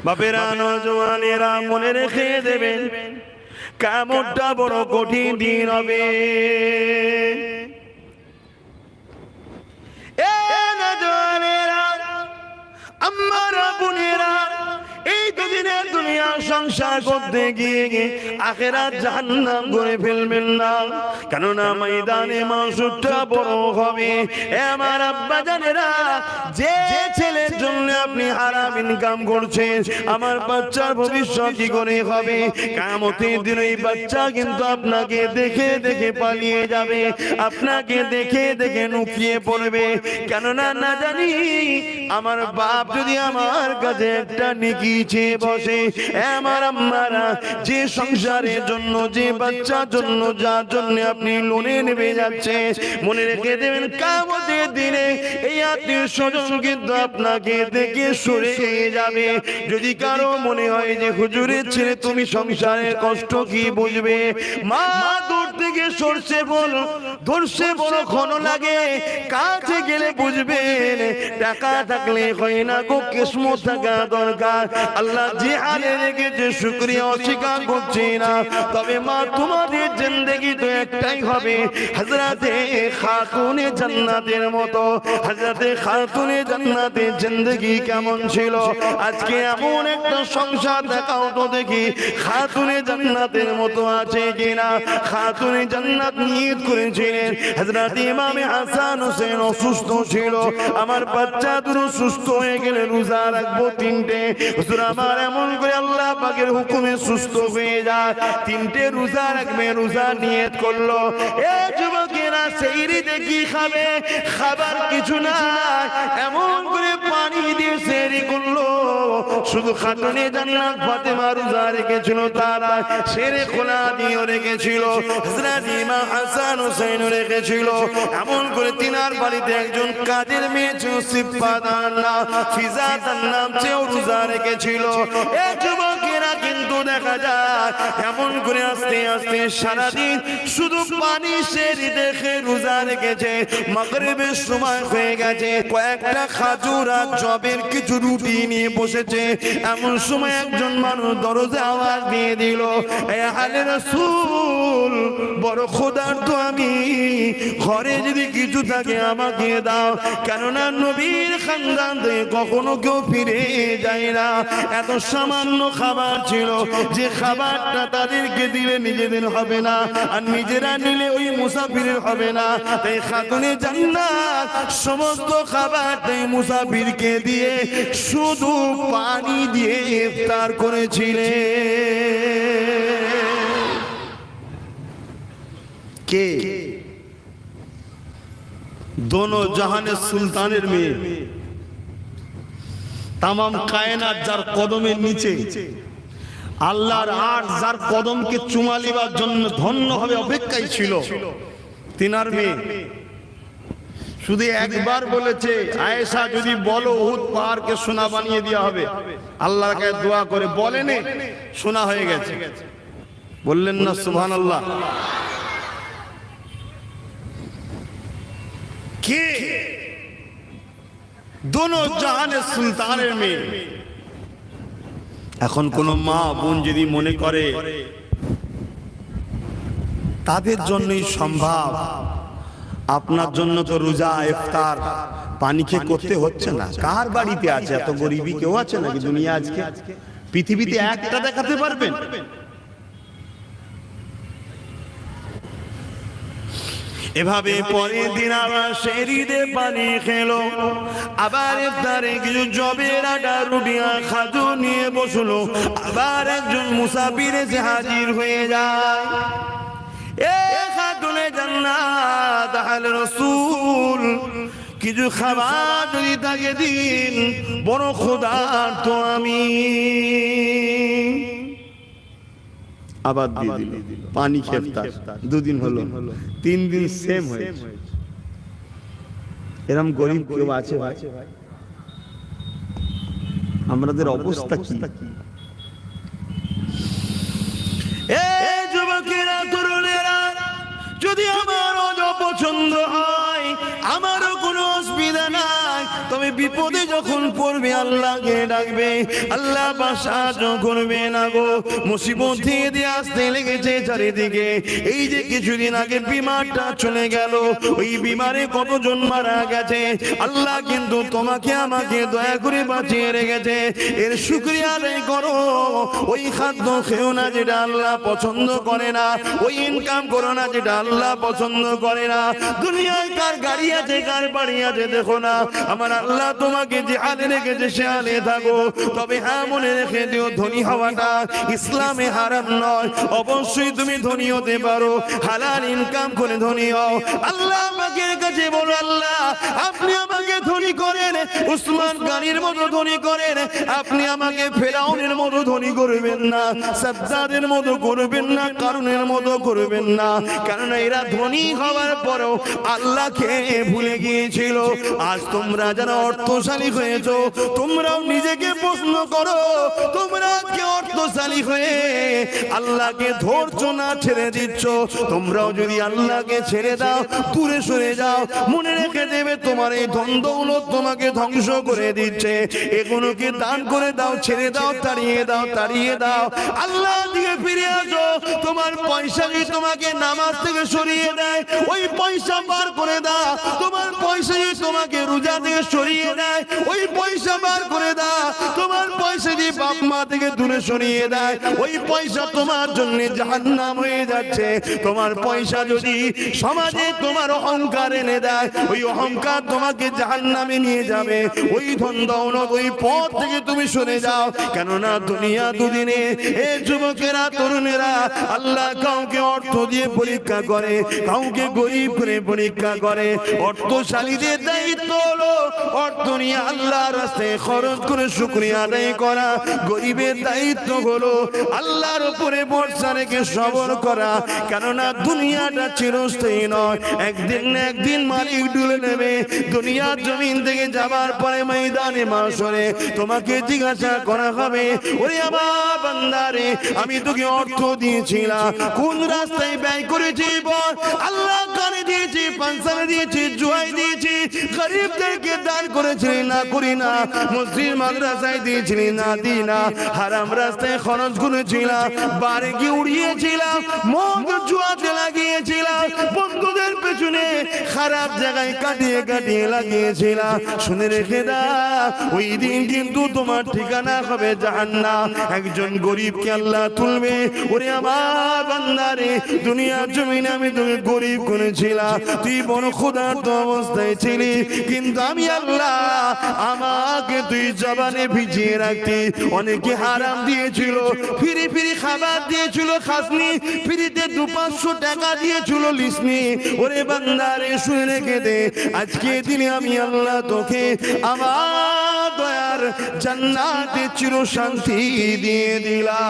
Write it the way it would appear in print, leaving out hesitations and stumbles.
বাপেরা নওজওয়ানেরা মনে রেখে দেবেন, কিয়ামতটা বড় কঠিন দিন হবে। এ নওজওয়ানেরা, আম্মারা, বোনেরা, এই দুদিনের দুনিয়া সংসার করতে গিয়ে আখিরাত জাহান্নাম করে ফেলবেন না, কেননা ময়দানে মাসুরটা বড় হবে। আমার আব্বা জানেরা, যে ছেলের জন্য আপনি হারাম ইনকাম করছেন, আমার বাচ্চার ভবিষ্যৎ কি করে হবে? কিয়ামতের দিন এই বাচ্চা কিন্তু আপনাকে দেখে দেখে পালিয়ে যাবে, আপনাকে দেখে দেখে লুকিয়ে পড়বে, কেননা না জানি আমার বাপ যদি আমার কাছে একটা নেকি চেয়ে বসে। আমার আম্মারা, যে সংসারের জন্য, যে বাচ্চার জন্য, যার জন্য আপনি লোনে নেমে যাচ্ছে, মনে রেখে দেবেন কিয়ামতের দিনে এই আত্মীয় স্বজন কিন্তু আপনাকে দেখে সরে যাবে। যদি কারো মনে হয় যে হুজুরের ছেলে তুমি সংসারের কষ্ট কি বুঝবে, মা দূর থেকে সরষে বল ধরছে বড় ক্ষণ লাগে, কাছে গেলে বুঝবেন টাকা থাকলে হয় না গো, কিসমত থাকা দরকার। আল্লাহ যে হালে রেখেছে শুকরিয়া অস্বীকার করছি না, তবে মা তোমাদের জিন্দেগি তো একটাই হবে হযরতে খাতুনে জান্নাতের মতো। হযরতে খাতুনে জান্নাতের জিন্দেগি কেমন ছিল? আজকে এমন একটা সংসার দেখাও তো দেখি খাতুনে জান্নাতের মতো আছে কিনা। খাতুনে জান্নাত নিয়ত করেছিলেন, হযরত ইমামে হাসান হোসেন অসুস্থ ছিল, আমার বাচ্চা দুটো সুস্থ হয়ে গেলে রোজা রাখবো তিনটে। হুজুর আমার এমন করে আল্লাহ পাকের হুকুমে সুস্থ হয়ে যায়, তিনটে রোজা রাখবে, রোজা নিয়ত করলো। এ যুবকেরা, সেহরি দেখি খাবে, খাবার কিছু না, এমন করে পানি দিয়ে সেহরি করলো। শুধু খাতুনে জান্নাত ফাতেমা রোজা রেখেছিল, তারা সেরে খোলা দিয়ে রেখেছিল, হযরত ইমাম হাসান হোসেন রেখেছিল। এমন করে তিনার বাড়িতে একজন কাজের মেয়ে ছিল, সিফাতান নাম, ফিজাতান নাম, সেও রোজা রেখেছিল। এ যুবকেরা, কিন্তু দেখা যায় এমন করে আস্তে আস্তে সারাদিন শুধু পানি সেরি দেখে রোজা রেখেছে। মাগরিবের সময় হয়ে গেছে, কয়েকটা খাজুর আর জবের কিছু রুটি নিয়ে বসেছে। এমন সময় একজন মানুষ দরজা আওয়াজ দিয়ে দিল, এ আহলে রাসূল, বড় ক্ষুধার্ত আমি, ঘরে যদি কিছু থাকে আমাকে দাও, কেননা নবীর খানদান থেকে কখনো কেউ ফিরে যায় না। এত সামান্য খাবার ছিল, যে খাবারটা তাদেরকে দিলে নিজেদের হবে না, আর নিজেরা নিলে ওই মুসাফিরের হবে না। তাই খাতুনে জান্নাত সমস্ত খাবারটাই মুসাফিরকে দিয়ে শুধু পানি দিয়ে ইফতার করেছিলেন। কে? দোনো জাহানের সুলতানের মেয়ে, তামাম কায়নাত যার কদমের নিচে, আল্লাহর আরশ যার কদমকে চুমা লিবার জন্য ধন্য হবে অপেক্ষায় ছিল, তিনার মেয়ে। শুধু একবার বলেছে, আয়েশা যদি বলো উহুদ পাহাড়কে সোনা বানিয়ে দেওয়া হবে, আল্লাহর কাছে দোয়া করে বলেনি, সোনা হয়ে গেছে। বললেন না সুবহানাল্লাহ? কে? দোনো জাহানের সুলতানের মেয়ে। এখন কোন মা বোন যদি মনে করে তাদের জন্যই সম্ভব, আপনার জন্য তো রোজা ইফতার পানি খেয়ে করতে হচ্ছে না। কার বাড়িতে আছে এত গরিবী? কেউ আছে নাকি দুনিয়া আজকে পৃথিবীতে একটা দেখাতে পারবেন? এভাবে পরের দিন আবার সেহরিতে পানি খেলো, আবার ইফতারে কিছু জবের আটা রুটি আর খাজুর নিয়ে বসলো। আবার একজন মুসাফির এসে হাজির হয়ে যায়। এ খাতুনে জান্নাত, আহলে রাসূল, কিছু খাবার যদি তাকে দিন, বড় ক্ষুধার্ত আমি। আবার দিয়ে দিল পানি খেফতার। দুদিন হলো, 3 দিন সেম হয়েছে। এরকম গরিব কেউ আছে ভাই? আমাদের অবস্থা কি? এই যুবকেরা, তরুণেরা, যদি আমার পছন্দ হয়, আমারও কোনো অসুবিধা নাই, তবে বিপদে যখন পড়বে আল্লাহকে ডাকবে, আল্লাহ সাহায্য করবে না গো। মুসিবত দিয়ে আসতে লেগেছে চারিদিকে। এই যে কিছুদিন আগে বিমারটা চলে গেল, ওই বিমারে কতজন মারা গেছে, আল্লাহ কিন্তু তোমাকে আমাকে দয়া করে বাঁচিয়ে রেখেছে। এর শুকরিয়া আদায় করো। ওই খাদ্য খেও না যেটা আল্লাহ পছন্দ করে না, ওই ইনকাম করো না যেটা আল্লাহ পছন্দ করে না। দুনিয়ায় কার গাড়ি আছে কার বাড়ি আছে দেখো না, আমার আল্লাহ তোমাকে যে হালে রেখেছে সে হালে থাকো। তবে হ্যাঁ, মনে রেখে দিও, ধনী হওয়াটা ইসলামে হারাম নয়। অবশ্যই তুমি ধনী হতে পারো, হালাল ইনকাম করে ধনী হও। আল্লাহ আমাকে কাছে বলো, আল্লাহ আপনি আমাকে ধনী করেন, উসমান গানির মতো ধনী করেন। আপনি আমাকে ফেরাউনের মতো ধনী করবেন না, সাদ্দাদের মতো করবেন না, কারুনের মতো করবেন না। কারণ এরা ধনী হওয়ার পরও আল্লাহকে ভুলে গিয়েছিল। আজ তোমরা যারা অর্থশালী হয়েছো, তোমরাও নিজেকে প্রশ্ন করো, তোমরা আজকে অর্থশালী হয়ে আল্লাহকে ধরছো না, ছেড়ে দিচ্ছ। তোমরাও যদি আল্লাহকে ছেড়ে দাও, দূরে সরে যাও, মনে রেখে দেবে তোমার এই ধন দৌলত তোমাকে ধ্বংস করে দিচ্ছে। এগুলোকে দান করে দাও, ছেড়ে দাও, তাড়িয়ে দাও, তাড়িয়ে দাও। আল্লাহ দিকে ফিরে আসো। তোমার পয়সা যদি তোমাকে নামাজ থেকে সরিয়ে দেয়, ওই পয়সা বার করে দাও। তোমার পয়সা যদি তোমাকে রোজা থেকে সরিয়ে দেয়, ওই পয়সা বার করে দাও। তোমার পয়সা যদি বাপ মা থেকে দূরে সরিয়ে দেয়, ওই পয়সা তোমার জন্য জাহান্নাম হয়ে যাচ্ছে। তোমার পয়সা যদি সমাজে তোমার অহংকার এনে দেয়, ওই অহংকার তোমাকে জাহান্নামে নিয়ে যাবে। ওই ধন দৌলত, ওই পথ থেকে তুমি সরে যাও। কেননা দুনিয়া দুদিনে, এ যুবকেরা, তরুণেরা, আল্লাহ কাউকে অর্থ দিয়ে পরীক্ষা করে, কাউকে গরিব করে পরীক্ষা করে। অর্থশালীদের দায়িত্ব হলো অর্থ নিয়ে আল্লাহর রাস্তায় খরচ করে শুকরিয়া আদায় করা। গরিবের দায়িত্ব হলো আল্লাহর উপরে ভরসা রেখে সবর করা। কেননা দুনিয়াটা চিরস্থায়ী নয়, একদিন না একদিন মালিক ডুলে নেবে। দুনিয়ার জমিন থেকে যাবার পরে ময়দানে মাশরে তোমাকে জিজ্ঞাসা করা হবে, ওরে আমার বান্দারে, আমি তোকে অর্থ দিয়েছিলাম, কোন রাস্তায় ব্যয় করেছি বল। আল্লাহ কানে দিয়েছি, পানসারে দিয়েছি, জুয়াই দিয়েছি, গরিবদেরকে দান করেছিলি না করি না, মসজিদ মাদ্রাসায় দিয়েছিলি না দি না, হারাম রাস্তায় খরচ করেছিলাম, বারে গিয়ে উড়িয়েছিলাম, মদ জুয়াতে লাগিয়েছিলাম, বন্ধুদের পেছনে খারাপ জায়গায় কাটিয়ে কাটিয়ে লাগিয়েছিলাম। শুনে রেখে দাও, ওই দিন কিন্তু তোমার ঠিকানা হবে জাহান্নাম। একজন গরিবকে আল্লাহ তুলবে, ওরে আমার বান্দারে, দুনিয়ার জমিনে আমি তোকে গরিব করেছিলাম, তুই বড় ক্ষুধার্ত অবস্থায় ছিলি, কিন্তু আমি আল্লাহ আমাকে তুই জবানে ভিজিয়ে রাখতি। অনেকে হারাম দিয়েছিল, ফিরি ফিরি খাবার দিয়েছিল, খাসনি, ফিরিতে 200-500 টাকা দিয়েছিল, লিসনি। ওরে বান্দারে, শুনে রেখে দে, আজকে দিনে আমি আল্লাহ তোকে আমার দয়ার জান্নাতে চির শান্তি দিয়ে দিলাম।